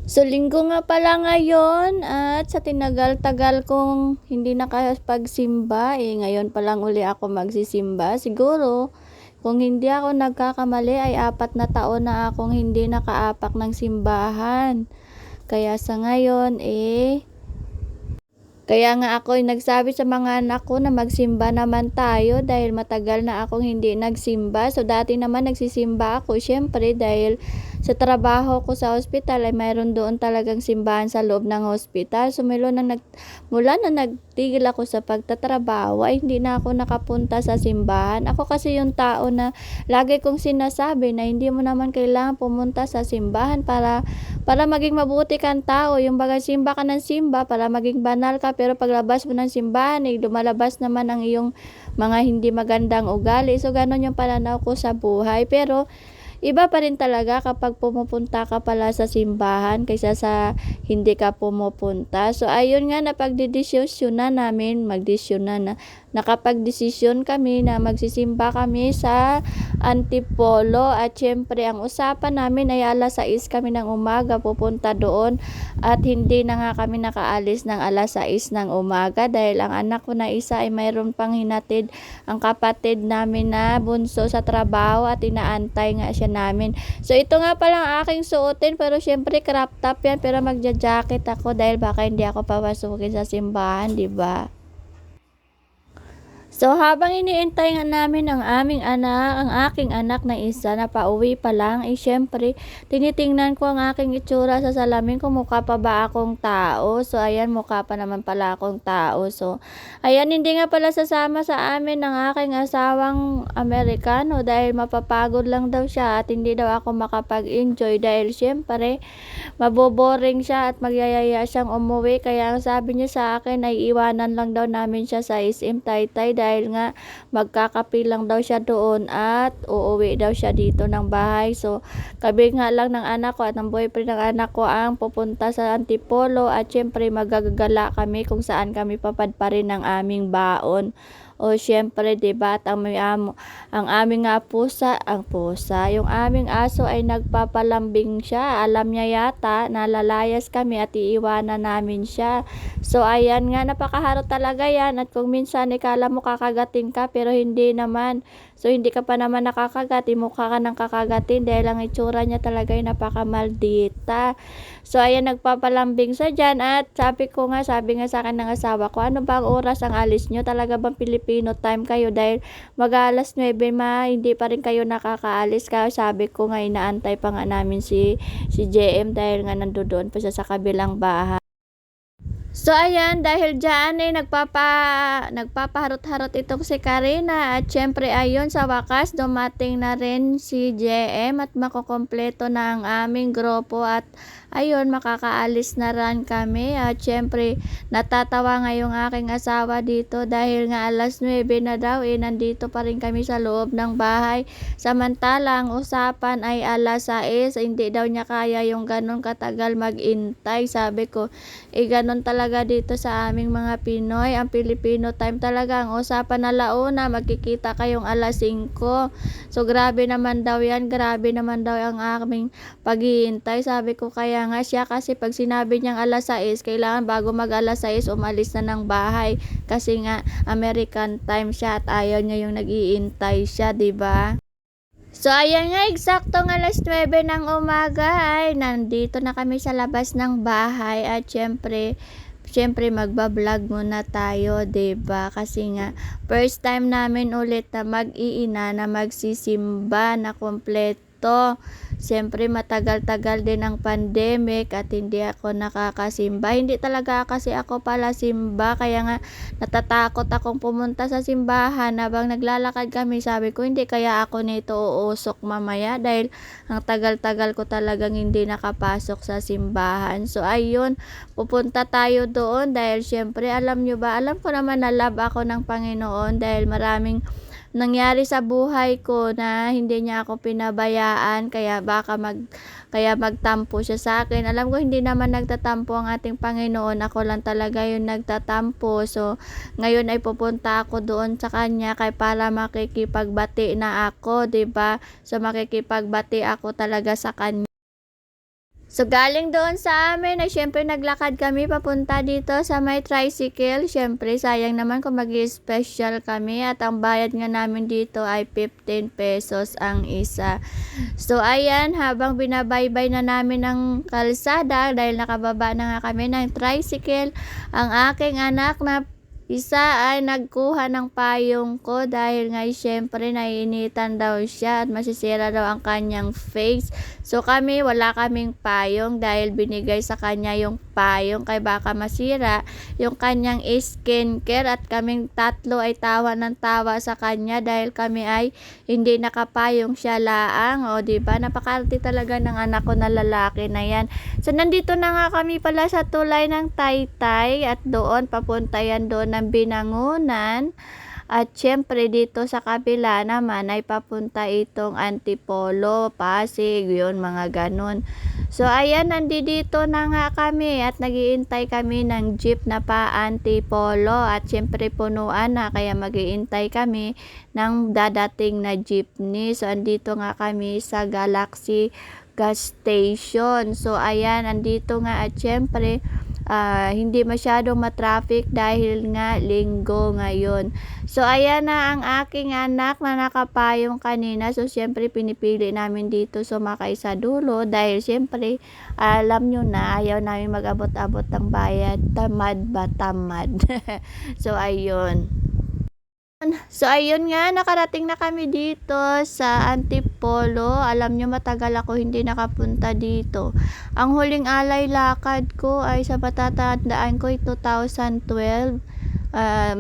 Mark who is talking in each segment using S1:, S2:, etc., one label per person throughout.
S1: So, linggo nga pala ngayon at sa tinagal-tagal kong hindi nakapagsimba, ngayon pa lang uli ako magsisimba. Siguro, kung hindi ako nagkakamali ay 4 na taon na akong hindi nakaapak ng simbahan. Kaya sa ngayon, kaya nga ako nagsabi sa mga anak ko na magsimba naman tayo dahil matagal na akong hindi nagsimba. So dati naman nagsisimba ako syempre dahil sa trabaho ko sa hospital ay mayroon doon talagang simbahan sa loob ng hospital. So mula na nagtigil ako sa pagtatrabaho ay hindi na ako nakapunta sa simbahan. Ako kasi yung tao na lagi kong sinasabi na hindi mo naman kailangan pumunta sa simbahan para maging mabuti kang tao. Yung bagay simba ka ng simba para maging banal ka, pero paglabas mo ng simbahan ay lumalabas naman ang iyong mga hindi magandang ugali. So ganon yung pananaw ko sa buhay. Pero iba pa rin talaga kapag pumupunta ka pala sa simbahan kaysa sa hindi ka pumupunta. So ayun nga, napagdedesisyon na namin, nakapagdesisyon kami na magsisimba kami sa Antipolo at syempre ang usapan namin ay alas 6 kami ng umaga pupunta doon at hindi na nga kami nakaalis ng alas 6 ng umaga dahil ang anak ko na isa ay mayroon pang hinatid ang kapatid namin na bunso sa trabaho at inaantay nga siya namin. So ito nga pala ang aking suotin, pero syempre crop top yan, pero magja-jacket ako dahil baka hindi ako papasukin sa simbahan, di ba? So habang iniintay nga namin ang aking anak na isa na pauwi pa lang, syempre tinitingnan ko ang aking itsura sa salamin kung mukha pa ba akong tao. So ayan, mukha pa naman pala akong tao. So ayan, hindi nga pala sasama sa amin ng aking asawang Amerikano dahil mapapagod lang daw siya at hindi daw ako makapag-enjoy dahil syempre maboboring siya at magyayaya siyang umuwi. Kaya ang sabi niya sa akin ay iwanan lang daw namin siya sa SM Taytay dahil nga magkakape lang daw siya doon at uuwi daw siya dito ng bahay. So kami nga lang ng anak ko at ng boyfriend ng anak ko ang pupunta sa Antipolo at syempre magagala kami kung saan kami papadparin ng aming baon. O syempre, 'di ba? At ang aming nga yung aming aso ay nagpapalambing siya. Alam niya yata na lalayas kami at iiwanan namin siya. So ayan nga, napakaharot talaga yan. At kung minsan ikala mo kakagatin ka pero hindi naman. So hindi ka pa naman nakakagat, mukha ka ng kakagatin dahil ang itsura niya talaga ay napakamaldita. So ayan, nagpapalambing siya dyan at sabi nga sa akin ng asawa ko, ano ba ang oras ang alis nyo? Talaga bang Filipino time kayo? Dahil mag-alas 9 hindi pa rin kayo nakakaalis. Kaya sabi ko nga, inaantay pa nga namin si JM dahil nga nandoon pa siya sa kabilang bahay. So ayan, dahil dyan ay nagpapaharot-harot itong si Karina at syempre ayun, sa wakas dumating na rin si JM at makukompleto na ang aming grupo at ayun, makakaalis na rin kami at syempre natatawa nga yung aking asawa dito dahil nga alas 9 na daw, nandito pa rin kami sa loob ng bahay, samantalang usapan ay alas 6. Hindi daw niya kaya yung ganun katagal magintay. Sabi ko, ganun talaga dito sa aming mga Pinoy. Ang Filipino time talaga, ang usapan na launa, magkikita kayong alas 5. So grabe naman daw yan, grabe naman daw ang aming paghihintay. Sabi ko kaya nga siya, kasi pag sinabi niyang alas 6, kailangan bago mag alas 6 umalis na ng bahay. Kasi nga American time siya at ayaw niya yung nag-iintay siya, 'di ba? So ayan nga, eksaktong alas 9 ng umaga ay nandito na kami sa labas ng bahay at syempre magba-vlog muna tayo, 'di ba? Kasi nga first time namin ulit na mag-iina na magsisimba na kompleto. Siyempre matagal-tagal din ang pandemic at hindi ako nakakasimba. Hindi talaga kasi ako pala simba, kaya nga natatakot akong pumunta sa simbahan. Habang naglalakad kami, sabi ko hindi kaya ako nito uusok mamaya dahil ang tagal-tagal ko talagang hindi nakapasok sa simbahan. So ayun, pupunta tayo doon dahil syempre alam ko naman na love ako ng Panginoon dahil maraming nangyari sa buhay ko na hindi niya ako pinabayaan, kaya magtampo siya sa akin. Alam ko hindi naman nagtatampo ang ating Panginoon, ako lang talaga yung nagtatampo. So ngayon ay pupunta ako doon sa kanya para makikipagbati na ako, 'di ba? So makikipagbati ako talaga sa kanya. So, galing doon sa amin ay siyempre naglakad kami papunta dito sa may tricycle. Siyempre, sayang naman kung mag-special kami at ang bayad nga namin dito ay 15 pesos ang isa. So, ayan, habang binabaybay na namin ang kalsada dahil nakababa na nga kami ng tricycle, ang aking anak na isa ay nagkuha ng payong ko dahil nga siyempre naiinitan daw siya at masisira daw ang kanyang face. So kami wala kaming payong dahil binigay sa kanya yung payong kay baka masira yung kanyang skincare at kaming tatlo ay tawa ng tawa sa kanya dahil kami ay hindi nakapayong, siya laang. O diba, napakarte talaga ng anak ko na lalaki na yan. So nandito na nga kami pala sa tulay ng Taytay at doon papunta yan doon ng Binangonan. At syempre dito sa kabila naman ay papunta itong Antipolo, Pasig, yun mga ganun. So ayan, nandito na nga kami at nagiintay kami ng jeep na pa Antipolo at syempre punuan na kaya magiintay kami ng dadating na jeepney. So andito nga kami sa Galaxy Gas Station. So ayan, andito nga at syempre hindi masyadong matraffic dahil nga linggo ngayon. So ayan na ang aking anak na nakapayong kanina. So syempre pinipili namin dito sumakay sa dulo dahil syempre alam nyo na ayaw namin mag-abot-abot ng bayad. Tamad ba? Tamad. So ayun. So ayun nga, nakarating na kami dito sa Antipolo. Alam nyo, matagal ako hindi nakapunta dito. Ang huling alay lakad ko ay sa patatandaan ko ay 2012.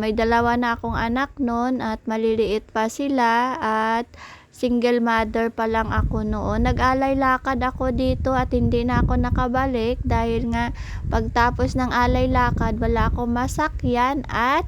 S1: May dalawa na akong anak noon at maliliit pa sila at single mother pa lang ako noon. Nag-alay lakad ako dito at hindi na ako nakabalik dahil nga pagtapos ng alay lakad wala akong masakyan at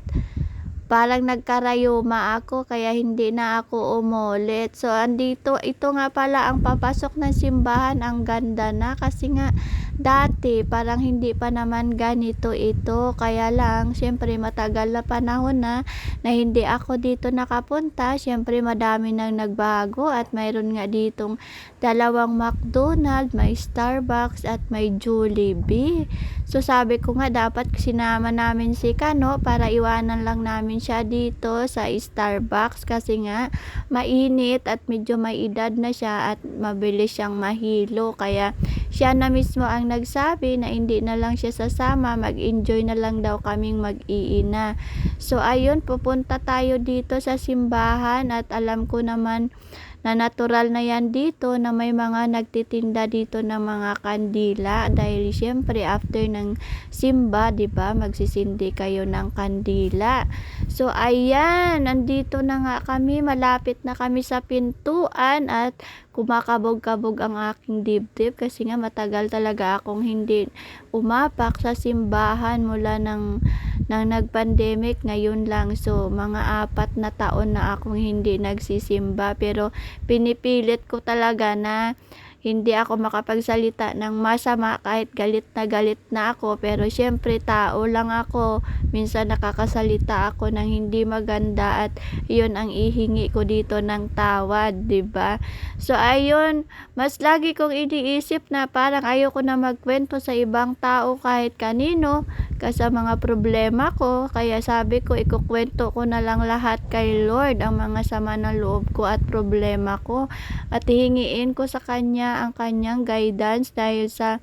S1: parang nagkarayuma ako kaya hindi na ako umulit. So andito, ito nga pala ang papasok ng simbahan. Ang ganda na kasi nga dati parang hindi pa naman ganito ito. Kaya lang syempre matagal na panahon na hindi ako dito nakapunta. Syempre madami nang nagbago at mayroon nga ditong dalawang McDonald's, may Starbucks at may Jollibee. So sabi ko nga dapat sinama namin si Kano para iwanan lang namin siya dito sa Starbucks kasi nga mainit at medyo may edad na siya at mabilis siyang mahilo. Kaya siya na mismo ang nagsabi na hindi na lang siya sasama, mag-enjoy na lang daw kaming mag-iina. So ayun, pupunta tayo dito sa simbahan at alam ko naman na natural na yan dito na may mga nagtitinda dito ng mga kandila dahil syempre after ng simba, 'di ba, magsisindi kayo ng kandila. So ayan, nandito na nga kami, malapit na kami sa pintuan at kumakabog-kabog ang aking dibdib kasi nga matagal talaga akong hindi umapak sa simbahan mula ng nag-pandemic ngayon lang. So mga 4 na taon na akong hindi nagsisimba pero pinipilit ko talaga na hindi ako makapagsalita ng masama kahit galit na ako, pero syempre tao lang ako, minsan nakakasalita ako ng hindi maganda at yun ang ihingi ko dito ng tawad, 'di ba? So ayun, mas lagi kong iniisip na parang ayoko na magkwento sa ibang tao kahit kanino kasi mga problema ko, kaya sabi ko ikukwento ko na lang lahat kay Lord ang mga sama ng loob ko at problema ko at hihingiin ko sa Kanya ang Kanyang guidance dahil sa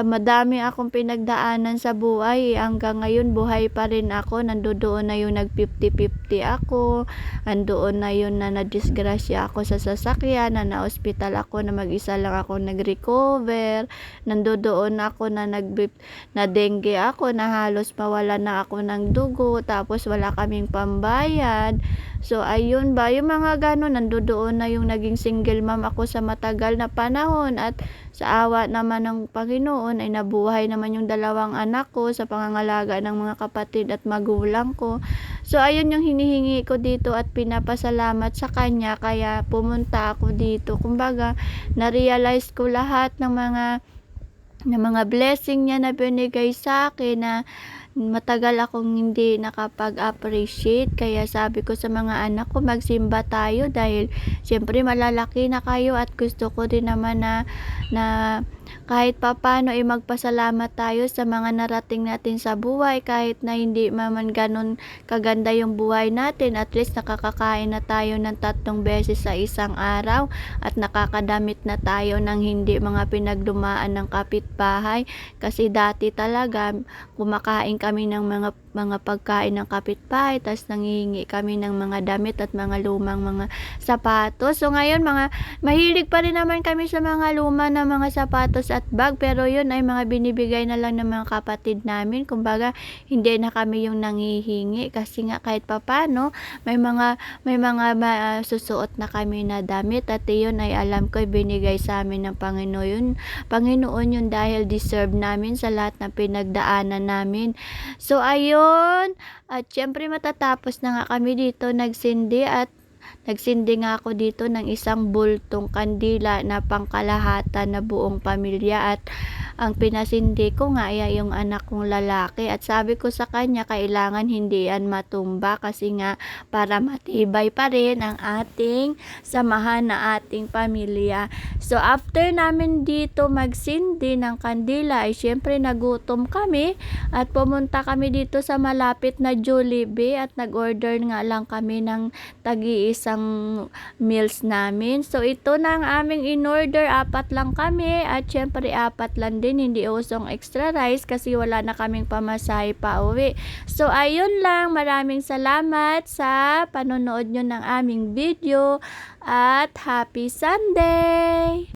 S1: madami akong pinagdaanan sa buhay, hanggang ngayon buhay pa rin ako. Nandoon na yung nag 50-50 ako, nandoon na yun na nadisgrasya ako sa sasakyan, na na-hospital ako na mag-isa lang ako nag-recover, nandoon ako na na dengue ako, na halos mawala na ako ng dugo, tapos wala kaming pambayad. So ayun ba, yung mga ganon, nandoon na yung naging single mom ako sa matagal na panahon at sa awa naman ng Panginoon ay nabuhay naman yung dalawang anak ko sa pangangalaga ng mga kapatid at magulang ko. So ayun yung hinihingi ko dito at pinapasalamat sa Kanya kaya pumunta ako dito. Kumbaga, na-realize ko lahat ng mga blessing niya na binigay sa akin na matagal akong hindi nakapag-appreciate. Kaya sabi ko sa mga anak ko, magsimba tayo dahil syempre malalaki na kayo at gusto ko din naman na kahit papaano ay magpasalamat tayo sa mga narating natin sa buhay kahit na hindi man gano'n kaganda yung buhay natin, at least nakakakain na tayo ng 3 beses sa isang araw at nakakadamit na tayo ng hindi mga pinaglumaan ng kapitbahay. Kasi dati talaga kumakain kami ng mga pagkain ng kapitbahay ta's nanghihingi kami ng mga damit at mga lumang mga sapatos. So ngayon mahilig pa rin naman kami sa mga luma na mga sapatos at bag, pero yun ay mga binibigay na lang ng mga kapatid namin. Kumbaga hindi na kami yung nanghihingi kasi nga kahit papaano may mga susuot na kami na damit, at yun ay alam ko binigay sa amin ng Panginoon yun dahil deserve namin sa lahat ng pinagdaanan namin. So ayun, at syempre matatapos na nga kami dito nagsindi nga ako dito ng isang bultong kandila na pangkalahatan na buong pamilya, at ang pinasindi ko nga ay yung anak kong lalaki, at sabi ko sa kanya kailangan hindi yan matumba kasi nga para matibay pa rin ang ating samahan na ating pamilya. So after namin dito magsindi ng kandila ay syempre nagutom kami at pumunta kami dito sa malapit na Jollibee at nag-order nga lang kami ng tagi-isang meals namin. So ito na ang aming in-order, 4 lang kami at syempre 4 lang din, hindi usong extra rice kasi wala na kaming pamasahe pa uwi. So ayun lang, maraming salamat sa panonood nyo ng aming video at happy Sunday!